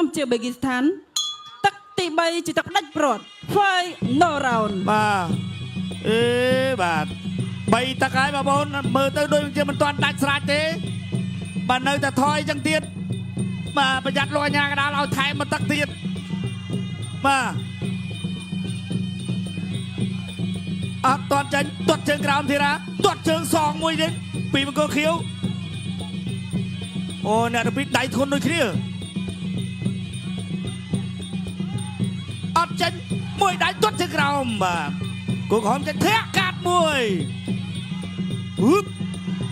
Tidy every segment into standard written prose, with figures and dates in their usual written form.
កម្ពុជាបេគីស្ថានទឹកទី3ជាទឹកផ្ដាច់ព្រាត់ Final Round បាទអេបាទ3ទឹកហើយបងប្អូនមើលទៅដូចជាមិនទាន់ដាច់ស្រេចទេបាទនៅតែថយចឹងទៀតបាទប្រយ័ត្នលោកអាញាកដាលឲ្យថែមមួយទឹកទៀតបាទអត់ទាន់ចាញ់ទាត់ជើងក្រោមធីរ៉ាទាត់ជើងសងមួយទៀតពីបង្គោលខៀវអូអ្នកទៅពីដៃធន់ដូចគ្នាអត់ចាញ់មួយដៃទាត់ជើងក្រោមបាទគូក្រហមចាញ់ធាក់កាត់មួយ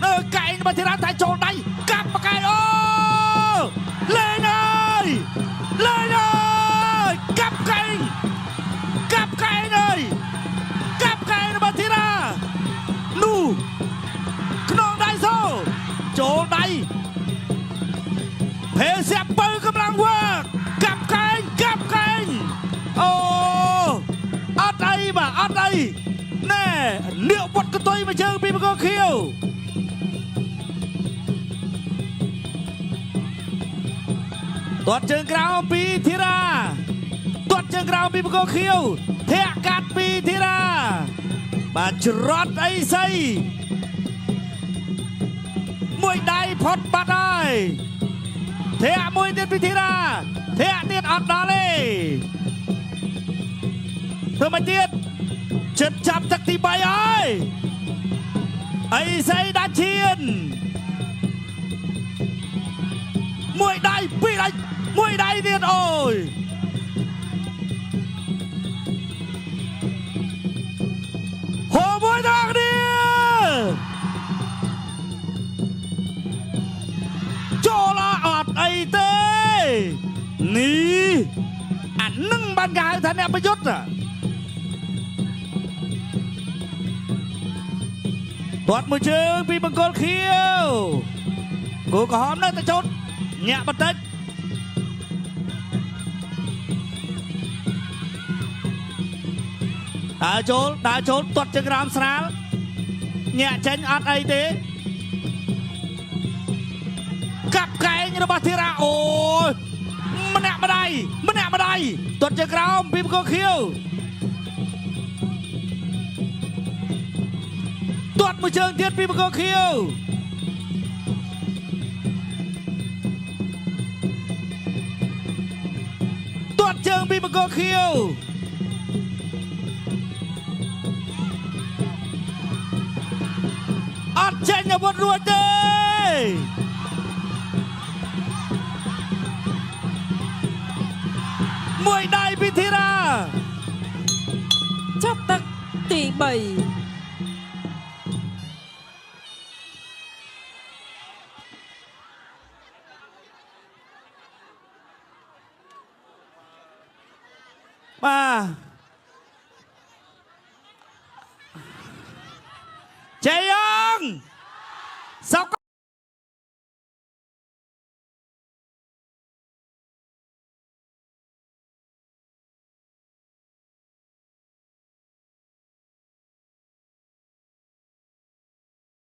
នៅកែងមកធីរ៉ាតែចូលដៃកាប់បកែអូលេងហើយលេងហើយកាប់កែងកាប់កែងហើយកាប់កែងរបស់ធីរ៉ានោះក្នុងដៃសូចូលដៃភេសៀបពៅកម្លាំងវើកាប់កែងអូអត់អីបាទអត់អីណែលាកវត្តកតុយមកជើងពីបង្គោលខៀវទាត់ជើងក្រោមពីធីរ៉ាទាត់ជើងក្រោមពីបង្គោលខៀវធាក់កាត់ពីធីរ៉ាបាទច្រត់អីសីមួយដៃផុតបាត់ហើយធាក់មួយទៀតពីធីរ៉ាធាក់ទៀតអត់ដល់ទេធ្វើមកទៀតចិត្តចាប់ទឹកទី3ហើយអីសីដាច់ឈានមួយដៃពីរដៃមួយដៃទៀតអូយហូមួយដងនេះចូលអត់អីទេនេះអានឹងបានគេហៅថាអ្នកប្រយុទ្ធទាត់មួយជើងពីបង្គោលខៀវគូក្រហមនៅតែចុតញាក់បន្តិចដើរចូលទាត់ជើងក្រោមស្រាលញាក់ចេញអត់អីទេកាប់កែងរបស់ធីរ៉ាអូយម្នាក់ម្ដាយទាត់ជើងក្រោមពីបង្គោលខៀវទាត់មួយជើងទៀតពីបង្គោលខៀវទាត់ជើងពីបង្គោលខៀវអត់ចេញអាវុធរួចទេមួយដៃពីធីរ៉ាចាប់ទឹកទី3បាទ